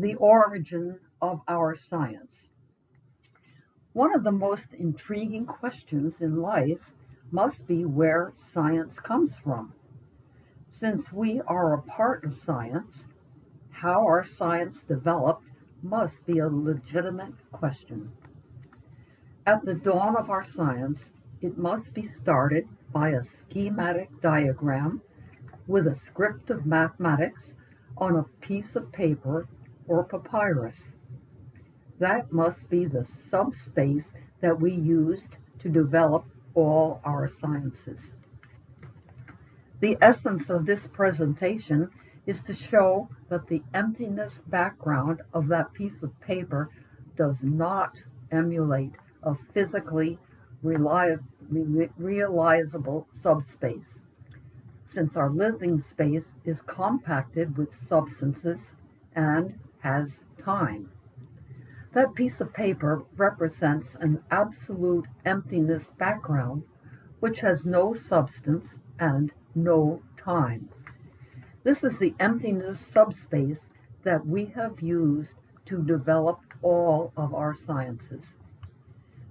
The origin of our science. One of the most intriguing questions in life must be where science comes from. Since we are a part of science, how our science developed must be a legitimate question. At the dawn of our science, it must be started by a schematic diagram with a script of mathematics on a piece of paper or papyrus. That must be the subspace that we used to develop all our sciences. The essence of this presentation is to show that the emptiness background of that piece of paper does not emulate a physically realizable subspace, since our living space is compacted with substances and has time. That piece of paper represents an absolute emptiness background which has no substance and no time. This is the emptiness subspace that we have used to develop all of our sciences.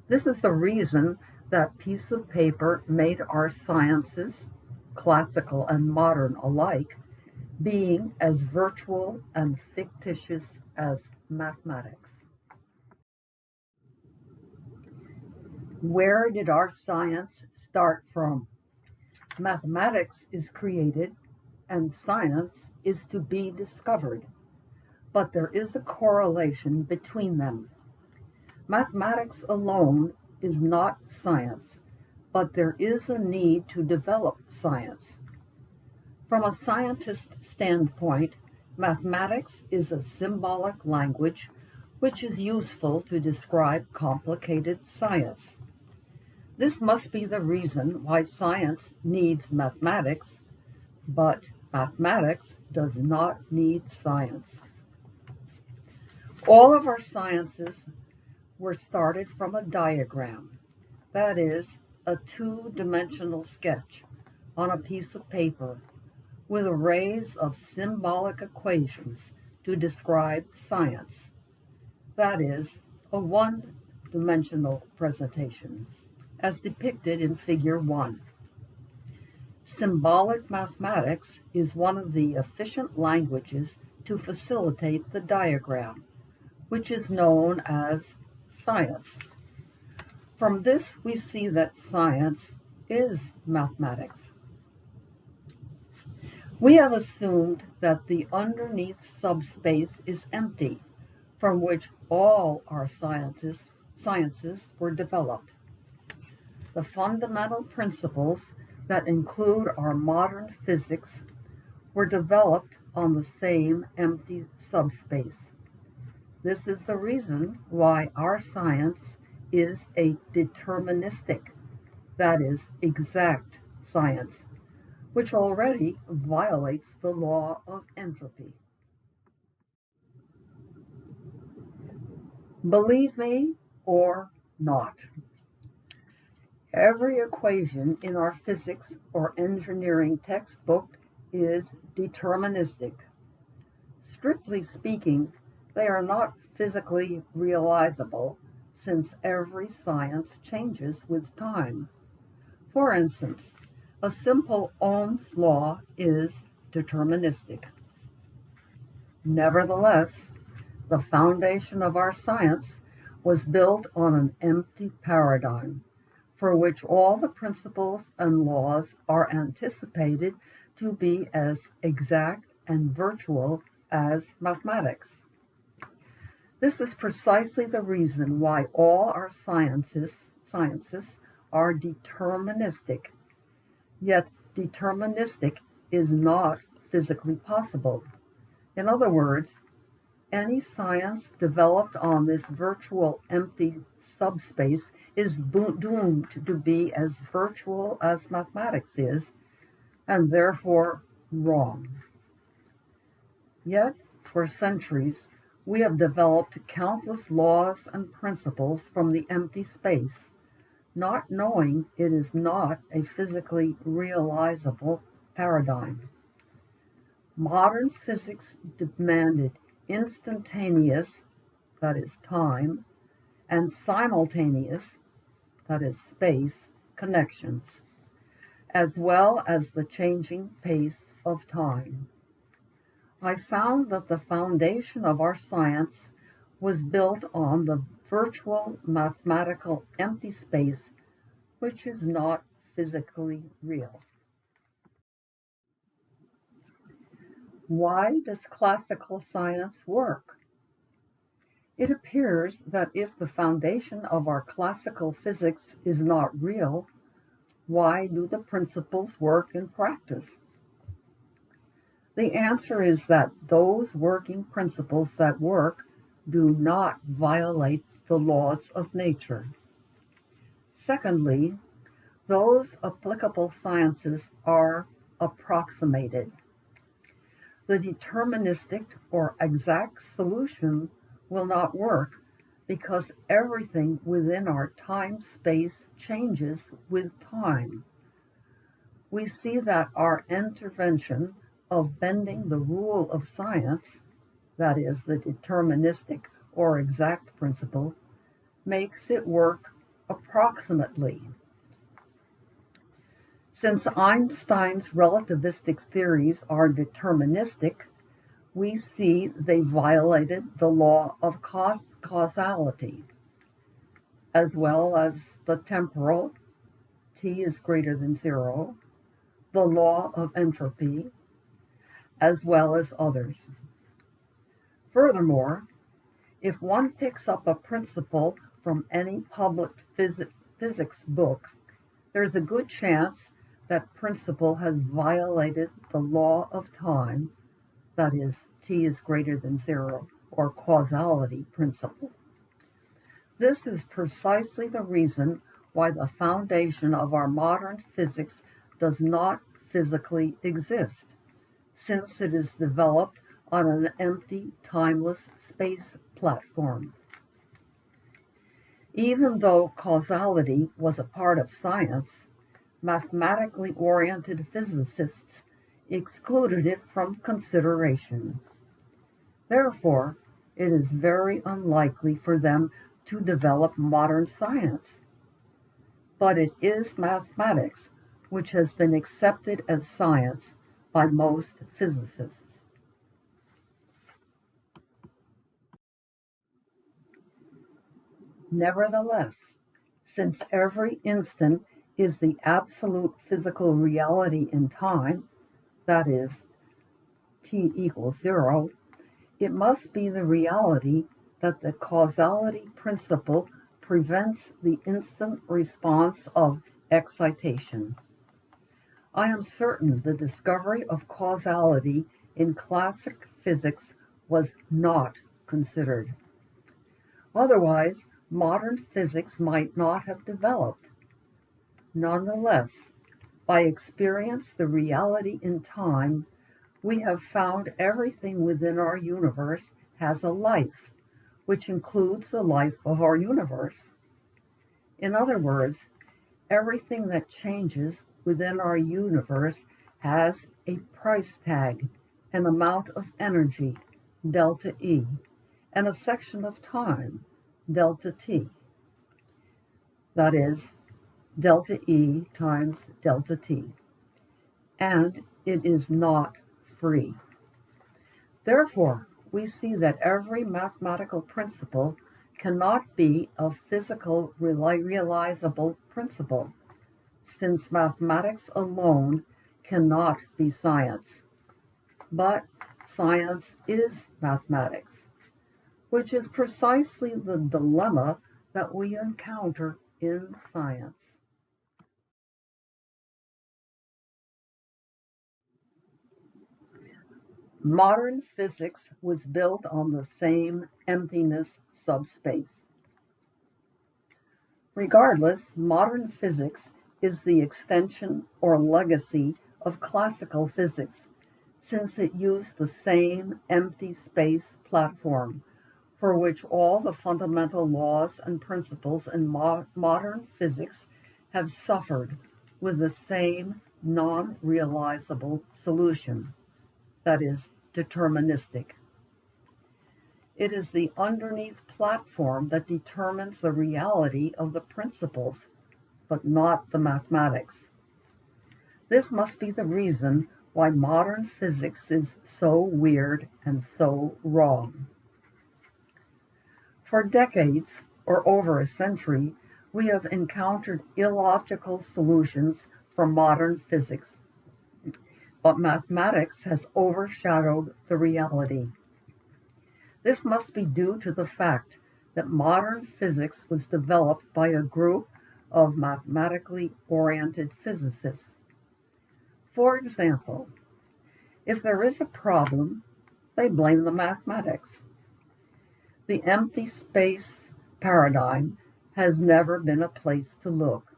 This is the reason that piece of paper made our sciences, classical and modern alike, being as virtual and fictitious as mathematics. Where did our science start from? Mathematics is created and science is to be discovered, but there is a correlation between them. Mathematics alone is not science, but there is a need to develop science. From a scientist standpoint, mathematics is a symbolic language which is useful to describe complicated science. This must be the reason why science needs mathematics, but mathematics does not need science. All of our sciences were started from a diagram, that is, a two-dimensional sketch on a piece of paper with arrays of symbolic equations to describe science, that is, a one-dimensional presentation, as depicted in Figure 1. Symbolic mathematics is one of the efficient languages to facilitate the diagram, which is known as science. From this, we see that science is mathematics. We have assumed that the underneath subspace is empty, from which all our sciences were developed. The fundamental principles that include our modern physics were developed on the same empty subspace. This is the reason why our science is a deterministic, that is, exact science, which already violates the law of entropy. Believe me or not, every equation in our physics or engineering textbook is deterministic. Strictly speaking, they are not physically realizable, since every science changes with time. For instance, a simple Ohm's law is deterministic. Nevertheless, the foundation of our science was built on an empty paradigm, for which all the principles and laws are anticipated to be as exact and virtual as mathematics. This is precisely the reason why all our sciences are deterministic. Yet deterministic is not physically possible. In other words, any science developed on this virtual empty subspace is doomed to be as virtual as mathematics is, and therefore wrong. Yet, for centuries, we have developed countless laws and principles from the empty space, not knowing it is not a physically realizable paradigm. Modern physics demanded instantaneous, that is time, and simultaneous, that is space, connections, as well as the changing pace of time. I found that the foundation of our science was built on the virtual mathematical empty space, which is not physically real. Why does classical science work? It appears that if the foundation of our classical physics is not real, why do the principles work in practice? The answer is that those working principles that work do not violate the laws of nature. Secondly, those applicable sciences are approximated. The deterministic or exact solution will not work because everything within our time-space changes with time. We see that our intervention of bending the rule of science, that is, the deterministic or exact principle, makes it work approximately. Since Einstein's relativistic theories are deterministic, we see they violated the law of causality, as well as the temporal, t is greater than 0, the law of entropy, as well as others. Furthermore, if one picks up a principle from any public physics book, there's a good chance that principle has violated the law of time, that is, t is greater than 0, or causality principle. This is precisely the reason why the foundation of our modern physics does not physically exist, since it is developed on an empty, timeless space platform. Even though causality was a part of science, mathematically oriented physicists excluded it from consideration. Therefore, it is very unlikely for them to develop modern science. But it is mathematics which has been accepted as science by most physicists. Nevertheless, since every instant is the absolute physical reality in time, that is, t equals 0, it must be the reality that the causality principle prevents the instant response of excitation. I am certain the discovery of causality in classic physics was not considered. Otherwise, modern physics might not have developed. Nonetheless, by experience the reality in time, we have found everything within our universe has a life, which includes the life of our universe. In other words, everything that changes within our universe has a price tag, an amount of energy, delta E, and a section of time, delta T. That is, delta E times delta T. And it is not free. Therefore, we see that every mathematical principle cannot be a physical realizable principle, since mathematics alone cannot be science. But science is mathematics, which is precisely the dilemma that we encounter in science. Modern physics was built on the same emptiness subspace. Regardless, modern physics is the extension or legacy of classical physics, since it used the same empty space platform for which all the fundamental laws and principles in modern physics have suffered with the same non-realizable solution, that is, deterministic. It is the underneath platform that determines the reality of the principles, but not the mathematics. This must be the reason why modern physics is so weird and so wrong. For decades, or over a century, we have encountered illogical solutions for modern physics, but mathematics has overshadowed the reality. This must be due to the fact that modern physics was developed by a group of mathematically oriented physicists. For example, if there is a problem, they blame the mathematics. The empty space paradigm has never been a place to look.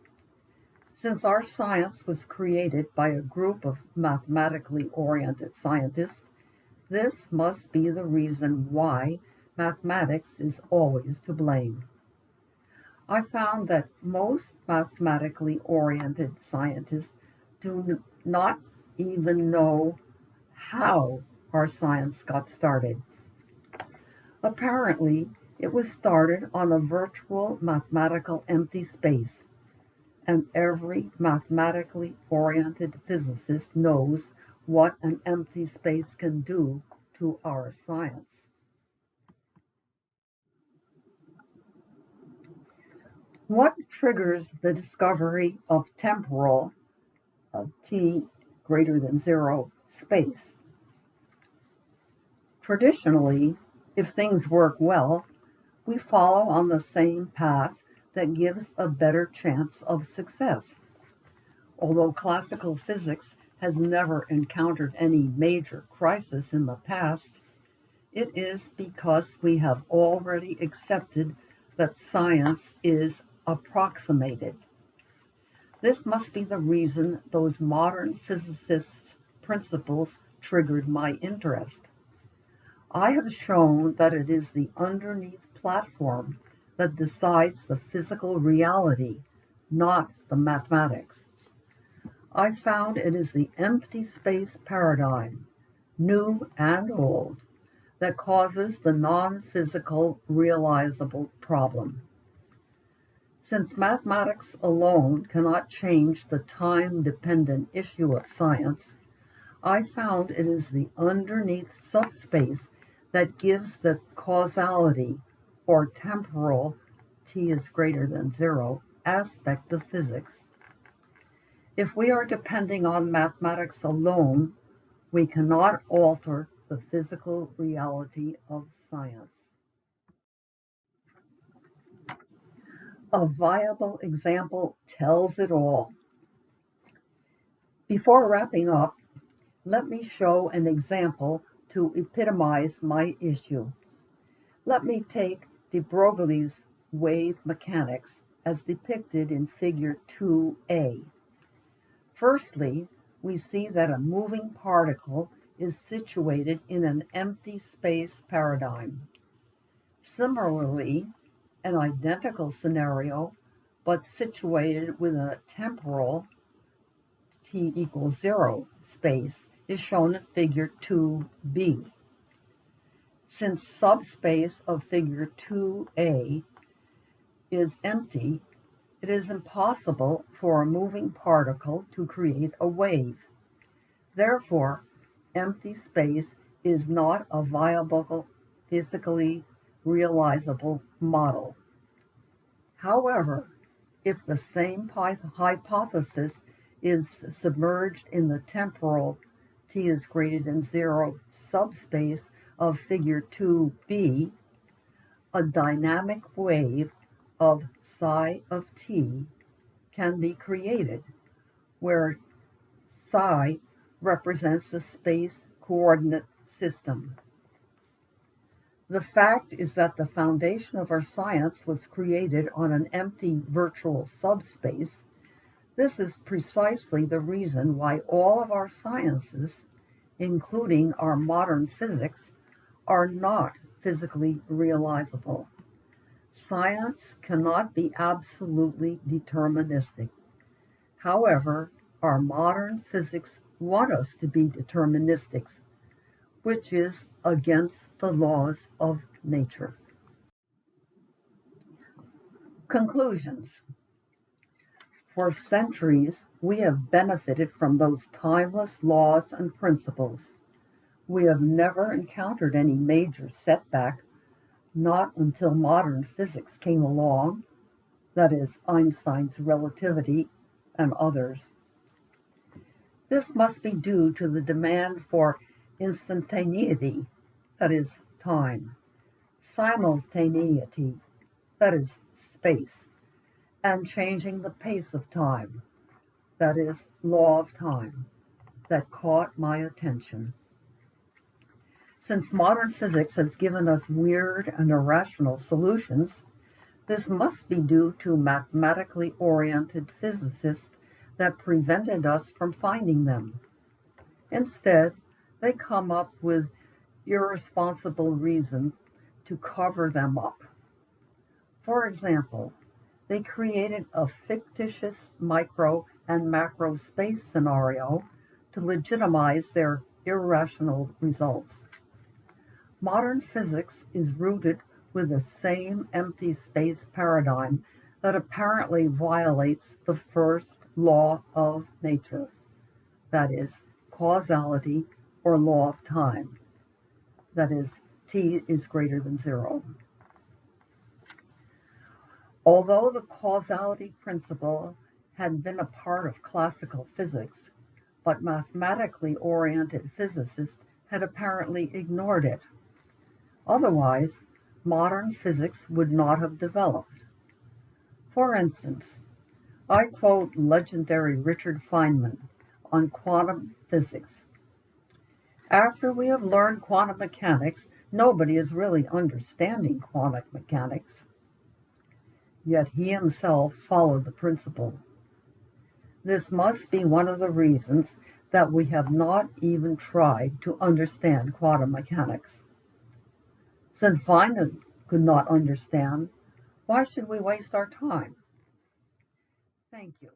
Since our science was created by a group of mathematically oriented scientists, this must be the reason why mathematics is always to blame. I found that most mathematically oriented scientists do not even know how our science got started. Apparently, it was started on a virtual mathematical empty space, and every mathematically oriented physicist knows what an empty space can do to our science. What triggers the discovery of temporal, of t greater than 0, space? Traditionally, if things work well, we follow on the same path that gives a better chance of success. Although classical physics has never encountered any major crisis in the past, it is because we have already accepted that science is approximated. This must be the reason those modern physicists' principles triggered my interest. I have shown that it is the underneath platform that decides the physical reality, not the mathematics. I found it is the empty space paradigm, new and old, that causes the non-physical realizable problem. Since mathematics alone cannot change the time-dependent issue of science, I found it is the underneath subspace that gives the causality, or temporal, t is greater than 0, aspect of physics. If we are depending on mathematics alone, we cannot alter the physical reality of science. A viable example tells it all. Before wrapping up, let me show an example to epitomize my issue. Let me take de Broglie's wave mechanics as depicted in figure 2a. Firstly, we see that a moving particle is situated in an empty space paradigm. Similarly, an identical scenario, but situated within a temporal t equals 0 space, is shown in figure 2b. Since subspace of figure 2a is empty, it is impossible for a moving particle to create a wave. Therefore, empty space is not a viable, physically realizable model. However, if the same hypothesis is submerged in the temporal t is greater than 0 subspace of figure 2b, a dynamic wave of psi of t can be created, where psi represents the space coordinate system. The fact is that the foundation of our science was created on an empty virtual subspace. This is precisely the reason why all of our sciences, including our modern physics, are not physically realizable. Science cannot be absolutely deterministic. However, our modern physics want us to be deterministics. which is against the laws of nature. Conclusions. For centuries, we have benefited from those timeless laws and principles. We have never encountered any major setback, not until modern physics came along, that is, Einstein's relativity and others. This must be due to the demand for instantaneity, that is, time, simultaneity, that is, space, and changing the pace of time, that is, law of time, that caught my attention. Since modern physics has given us weird and irrational solutions, this must be due to mathematically oriented physicists that prevented us from finding them. Instead, they come up with irresponsible reason to cover them up. For example, they created a fictitious micro and macro space scenario to legitimize their irrational results. Modern physics is rooted with the same empty space paradigm that apparently violates the first law of nature, that is, causality or law of time, that is, t is greater than 0. Although the causality principle had been a part of classical physics, but mathematically oriented physicists had apparently ignored it. Otherwise, modern physics would not have developed. For instance, I quote legendary Richard Feynman on quantum physics. After we have learned quantum mechanics, nobody is really understanding quantum mechanics. Yet he himself followed the principle. This must be one of the reasons that we have not even tried to understand quantum mechanics. Since Feynman could not understand, why should we waste our time? Thank you.